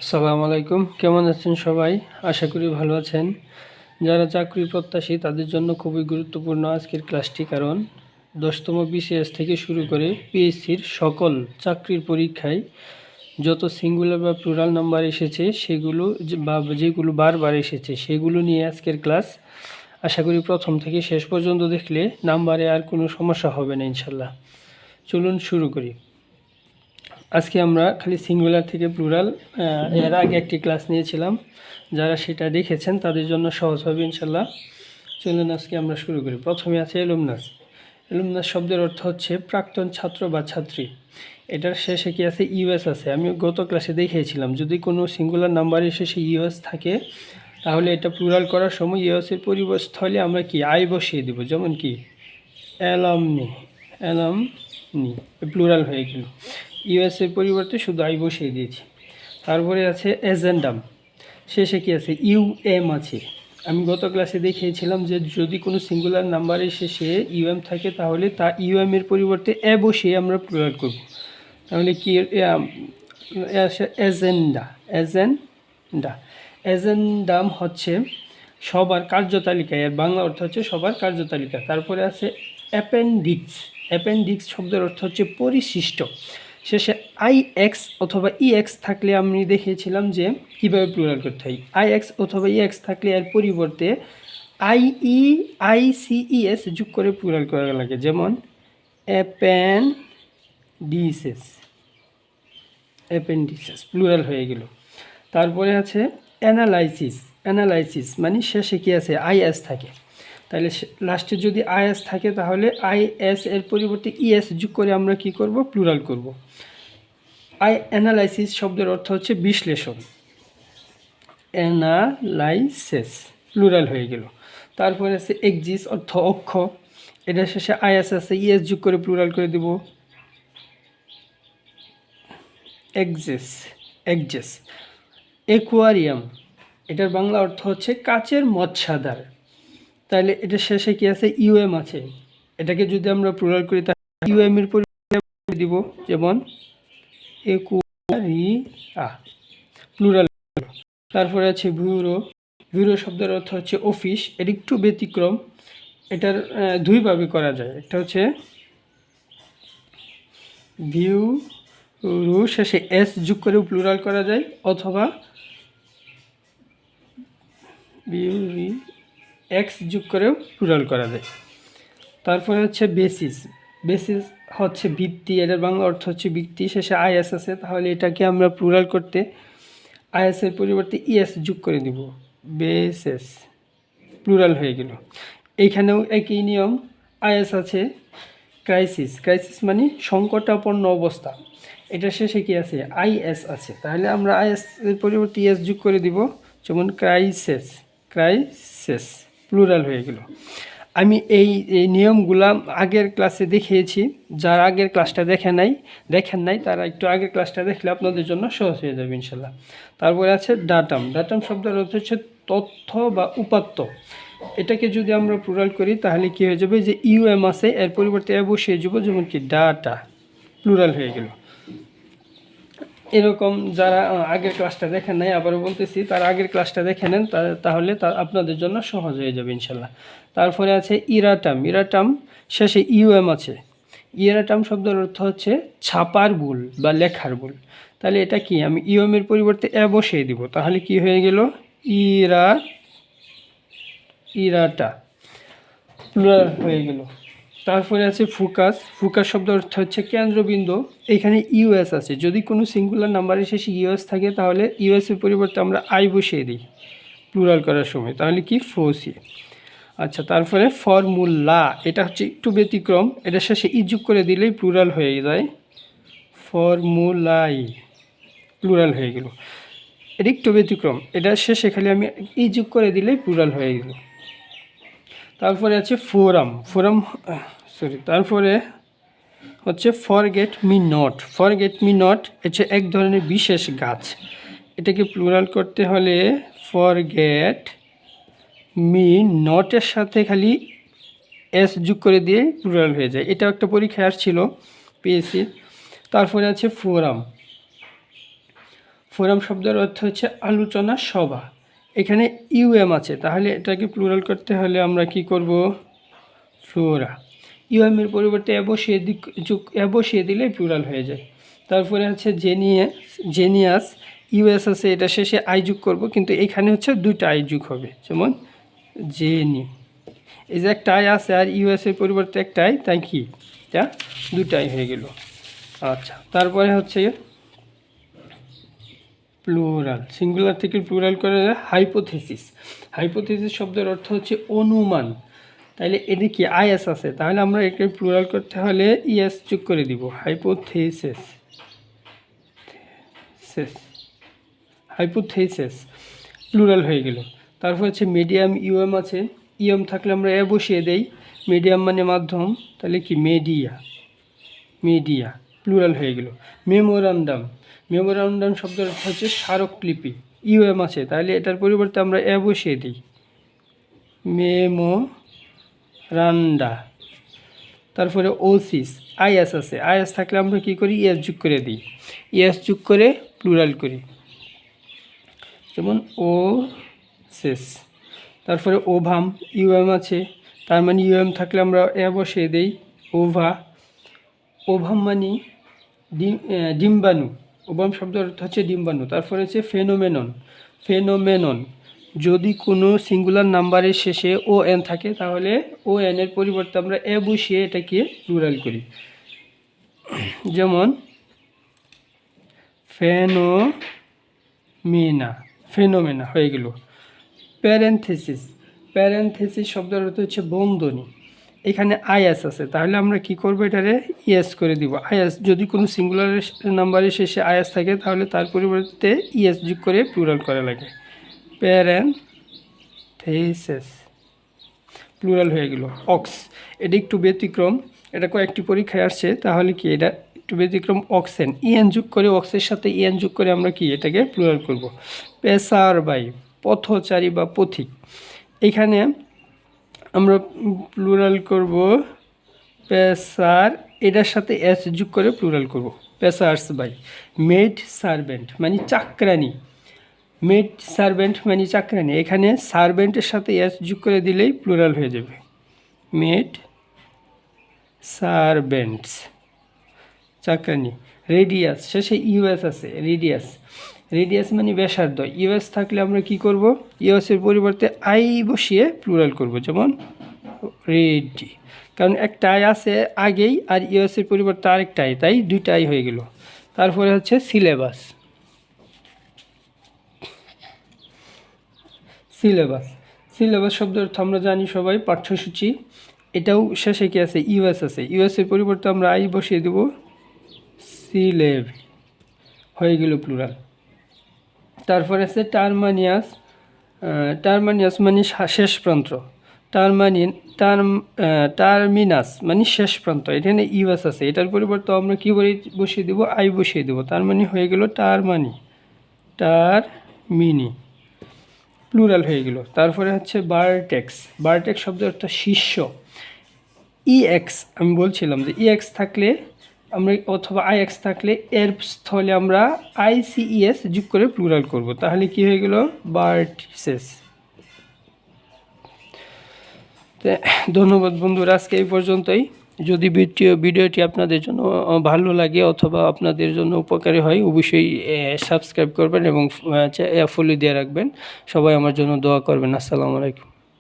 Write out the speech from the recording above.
আসসালামু আলাইকুম, কেমন আছেন সবাই? আশা করি ভালো আছেন। যারা চাকরি প্রত্যাশী তাদের জন্য খুবই গুরুত্বপূর্ণ আজকের ক্লাসটি, কারণ 10তম বিসিএস থেকে শুরু করে পিএসসির সকল চাকরির পরীক্ষায় যত সিঙ্গুলার বা প্লুরাল নাম্বার এসেছে সেগুলো বা যেগুলো বারবার এসেছে সেগুলো নিয়ে আজকের ক্লাস। আশা করি প্রথম থেকে শেষ পর্যন্ত দেখলে নাম্বারে আর কোনো সমস্যা হবে না ইনশাল্লাহ। চলুন শুরু করি। আজকে আমরা খালি সিঙ্গুলার থেকে প্লুরাল, এর আগে একটি ক্লাস নিয়েছিলাম, যারা সেটা দেখেছেন তাদের জন্য সহজ হবে ইনশাল্লাহ। চলুন আজকে আমরা শুরু করি। প্রথমে আছে এলুমনাস। এলুমনাস শব্দের অর্থ হচ্ছে প্রাক্তন ছাত্র বা ছাত্রী। এটার শেষে কি আছে? ইউএস আছে। আমি গত ক্লাসে দেখিয়েছিলাম, যদি কোনো সিঙ্গুলার নাম্বারের শেষে ইউএস থাকে তাহলে এটা প্লুরাল করার সময় ইউএসের পরিবর্তে আমরা কি আই বসিয়ে দেব, যেমন কি অ্যালামনি, অ্যালামনি প্লুরাল হয়ে গেল। ইউএসের পরিবর্তে শুধু আই বসিয়ে দিয়েছি। তারপরে আছে এজেন্ডাম, শেষে কি আছে? ইউএম আছে। আমি গত ক্লাসে দেখিয়েছিলাম যে যদি কোনো সিঙ্গুলার নাম্বারের শেষে ইউএম থাকে তাহলে তা ইউএম এর পরিবর্তে এ বসিয়ে আমরা প্লুরাল করব। তাহলে কি এজেন্ডা, এজেন্ডা, এজেন্ডাম হচ্ছে সবার কার্যতালিকা, এর বাংলা অর্থ হচ্ছে সবার কার্যতালিকা। তারপরে আছে অ্যাপেন্ডিক্স। অ্যাপেন্ডিক্স শব্দের অর্থ হচ্ছে পরিশিষ্ট। শেষে আইএক্স অথবা ইএক্স থাকলে আমি দেখিয়েছিলাম যে কীভাবে প্লুরাল করতে হয়। আইএক্স অথবা ইএক্স থাকলে এর পরিবর্তে আইসিইএস যোগ করে প্লুরাল করা লাগে, যেমন অ্যাপেন্ডিসেস, অ্যাপেন্ডিসেস প্লুরাল হয়ে গেল। তারপরে আছে অ্যানালাইসিস। অ্যানালাইসিস মানে শেষে কি আছে? আইএস থাকে। তাহলে লাস্টে যদি আইএস থাকে তাহলে আইএস এর পরিবর্তে ইএস যোগ করে আমরা কি করব? প্লুরাল করব। অ্যানালাইসিস শব্দের অর্থ হচ্ছে বিশ্লেষণ। অ্যানালাইসিস প্লুরাল হয়ে গেল। তারপরে আছে এক্সিস, অর্থ অক্ষ। এটার শেষে আইএস আছে, ইএস যোগ করে প্লুরাল করে দেব, এক্সেস, এক্সেস। অ্যাকোয়ারিয়াম, এটার বাংলা অর্থ হচ্ছে কাচের মৎস্যাগার। তাহলে এটার শেষে কি আছে? ইউএম আছে। এটাকে যদি আমরা প্লুরাল করি তাহলে ইউএম এর পরিবর্তে দিব, যেমন অ্যাকুয়ারিয়া প্লুরাল। তারপরে আছে ব্যুরো। ব্যুরো শব্দের অর্থ হচ্ছে অফিস। এর একটু ব্যতিক্রম, এটার দুইভাবে করা যায়। একটা হচ্ছে ব্যুরো শেষে এস যোগ করেও প্লুরাল করা যায়, অথবা বিউরি এক্স যোগ করেও প্লুরাল করা যায়। তারপরে হচ্ছে বেসিস। বেসিস হচ্ছে ভিত্তি, এটার বাংলা অর্থ হচ্ছে ভিত্তি। শেষে আইএস আছে, তাহলে এটাকে আমরা প্লুরাল করতে আইএস এর পরিবর্তে ইএস যোগ করে দিব, বেসেস প্লুরাল হয়ে গেল। এইখানেও একই নিয়ম, আইএস আছে। ক্রাইসিস, ক্রাইসিস মানে সংকটাপন্ন অবস্থা। এটা শেষে কি আছে? আইএস আছে, তাহলে আমরা আইএস এর পরিবর্তে ইএস যোগ করে দিব, যেমন ক্রাইসিস, ক্রাইসিস প্লুরাল হয়ে গেল। আমি এই নিয়মগুলা আগের ক্লাসে দেখিয়েছি। যারা আগের ক্লাসটা দেখেন নাই তারা একটু আগের ক্লাসটা দেখলে আপনাদের জন্য সহজ হয়ে যাবে ইনশাল্লাহ। তারপরে আছে ডাটাম। ডাটাম শব্দের অর্থ হচ্ছে তথ্য বা উপাত্ত। এটাকে যদি আমরা প্লুরাল করি তাহলে কি হয়ে যাবে? যে ইউএম আছে, এর পরিবর্তে এ বসিয়ে যাব, যেমন কি ডাটা প্লুরাল হয়ে গেল। এরকম যারা আগের ক্লাসটা দেখেন নাই, আবারও বলতেছি, তারা আগের ক্লাসটা দেখে নেন, তাহলে আপনাদের জন্য সহজ হয়ে যাবে ইনশাল্লাহ। তারপরে আছে ইরাটাম। ইরাটাম শেষে ইউএম আছে। ইরাটাম শব্দের অর্থ হচ্ছে ছাপার ভুল বা লেখার ভুল। তাহলে এটা কি? আমি ইউএম এর পরিবর্তে এ বসিয়ে দিব, তাহলে কি হয়ে গেল? ইরাটা প্লুরাল হয়ে গেল। তারপরে আছে ফোকাস। ফোকাস শব্দের অর্থ হচ্ছে কেন্দ্রবিন্দু। এখানে ইউএস আছে, যদি কোনো সিঙ্গুলার নাম্বারের শেষে ইউএস থাকে তাহলে ইউএস এর পরিবর্তে আমরা আই বসিয়ে দিই প্লুরাল করার সময়, তাহলে কি? ফোসি। আচ্ছা, তারপরে ফর্মুলা। এটা হচ্ছে একটু ব্যতিক্রম, এটার শেষে ই যোগ করে দিলেই প্লুরাল হয়ে যায়, ফর্মুলাই প্লুরাল হয়ে গেল। এটা একটু ব্যতিক্রম, এটার শেষে খালি আমি ই যোগ করে দিলেই প্লুরাল হয়ে গেল। তারপরে আছে ফোরাম। তারপরে হচ্ছে forget me not. Forget me not হচ্ছে এক ধরনের বিশেষ গাছ। এটাকে প্লুরাল করতে হলে ফরগেট মি নটের সাথে খালি এস যোগ করে দিয়ে প্লুরাল হয়ে যায়। এটা একটা পরীক্ষায় আসছিল পিএসসি। তারপরে আছে ফোরাম। ফোরাম শব্দের অর্থ হচ্ছে আলোচনা সভা। এখানে ইউএম আছে, তাহলে এটাকে প্লুরাল করতে হলে আমরা কি করব? ফ্লোরা। ইউএম এর পরিবর্তে এ বসিয়ে দিলে প্লুরাল হয়ে যায়। তারপরে আছে জেনিয়াস। ইউএস আছে, এটা শেষে আই যোগ করব, কিন্তু এখানে হচ্ছে দুইটা আই যোগ হবে, যেমন জেনি। এই যে একটা আই আছে আর ইউএস এর পরিবর্তে একটা আই, তাই কি এটা দুটাই হয়ে গেল। আচ্ছা, তারপরে হচ্ছে প্লুরাল, সিঙ্গুলার থেকে প্লুরাল করে হাইপোথেসিস। হাইপোথেসিস শব্দের অর্থ হচ্ছে অনুমান। তাহলে এটা কি আইএস আছে, তাহলে আমরা একে প্লুরাল করতে হলে ইএস যোগ করে দিব, হাইপোথেসিস। হাইপোথেসিস প্লুরাল হয়ে গেল। তারপর হচ্ছে মিডিয়াম। ইউএম আছে, ইউএম থাকলে আমরা এ বসিয়ে দেই, মিডিয়াম মানে মাধ্যম, তাহলে কি মিডিয়া প্লুরাল হয়ে গেল। মেমোরান্ডাম। মেমোরান্ডাম শব্দের অর্থ হচ্ছে স্মারকলিপি। ইউএম আছে, তাহলে এটার পরিবর্তে আমরা এ বসিয়ে দিই, মেমোরান্ডা। তারপরে ওসিস। আইএস আছে, আইএস থাকলে আমরা কি করি? ইএস যোগ করে দিই, ইএস যোগ করে প্লুরাল করি, যেমন ওসিস। তারপরে ওভাম। ইউএম আছে, তার মানে ইউএম থাকলে আমরা এ বসিয়ে দেই, ওভা। ওভাম মানে ডিম্বাণু। ওভাম শব্দের অর্থ হচ্ছে ডিম্বাণু। তারপরে হচ্ছে ফেনোমেনন। যদি কোনো সিঙ্গুলার নাম্বারের শেষে ও এন থাকে, তাহলে ও এন এর পরিবর্তে আমরা এ বসিয়ে এটাকে প্লুরাল করি, যেমন ফেনোমেনা হয়ে গেল। প্যারেন্থেসিস শব্দের অর্থ হচ্ছে বন্ধনী। এখানে আইএস আছে, তাহলে আমরা কি করব? এটারে ইএস করে দিব। আইএস, যদি কোনো সিঙ্গুলার নাম্বারের শেষে আইএস থাকে, তাহলে তার পরিবর্তে ইএস যোগ করে প্লুরাল করা লাগে, প্যারেন্থেসিস প্লুরাল হয়ে গেল। অক্স, এটা একটু ব্যতিক্রম, এটা কয়েকটি পরীক্ষায় আসছে, তাহলে কি এটা একটু ব্যতিক্রম। অক্সেন, ইএন যোগ করে, অক্সের সাথে ইএন যোগ করে আমরা কি এটাকে প্লুরাল করব। পেসারবাই, পথচারী বা পথিক। এখানে আমরা প্লুরাল করব পেসার, এটার সাথে এস যোগ করে প্লুরাল করব, পেসার্স বাই। মেড সার্ভেন্ট মানে চাকরানি, এখানে সার্ভেন্টের সাথে এস যোগ করে দিলেই প্লুরাল হয়ে যাবে, মেড সার্ভেন্টস, চাকরানি। রেডিয়াস, শেষে ইউএস আছে, রেডিয়াস মানে ব্যাসার্ধ। ইউএস থাকলে আমরা কি করব? ইউএসের পরিবর্তে আই বসিয়ে প্লুরাল করব, যেমন রেডি, কারণ একটা আই আছে আগেই আর ইউএসের পরিবর্তে আরেকটা আই, তাই দুইটা আই হয়ে গেল। তারপরে হচ্ছে সিলেবাস। সিলেবাস শব্দের অর্থ আমরা জানি সবাই, পাঠ্যসূচি। এটাও শেষে কি আছে? ইউএস আছে, ইউএসের পরিবর্তে আমরা আই বসিয়ে দেব, সিলেব হয়ে গেল প্লুরাল। তারপরে আছে টার্মানিয়াস মানে শেষ প্রান্ত, টার্মিনাস মানে শেষ প্রান্ত। এখানে ইউএস আছে, এটার পরিবর্তে আমরা কি বসিয়ে দেব? আই বসিয়ে দেব, তার মানে হয়ে গেল টার্মিনি প্লুরাল হয়ে গেল। তারপরে হচ্ছে ভার্টেক্স শব্দের অর্থ শীর্ষ। ইএক্স, আমি বলছিলাম যে ইএক্স থাকলে আমরা, অথবা আইএক্স থাকলে এর স্থলে আমরা আইসিইএস যোগ করে প্লুরাল করব, তাহলে কি হয়ে গেল? ভার্টিসেস। ধন্যবাদ বন্ধুরা, আজকে এই পর্যন্তই। যদি ভিডিওটি আপনাদের জন্য ভালো লাগে অথবা আপনাদের জন্য উপকারী হয়, অবশ্যই সাবস্ক্রাইব করবেন এবং ফলো দিয়ে রাখবেন। সবাই আমার জন্য দোয়া করবেন। আসসালামু আলাইকুম।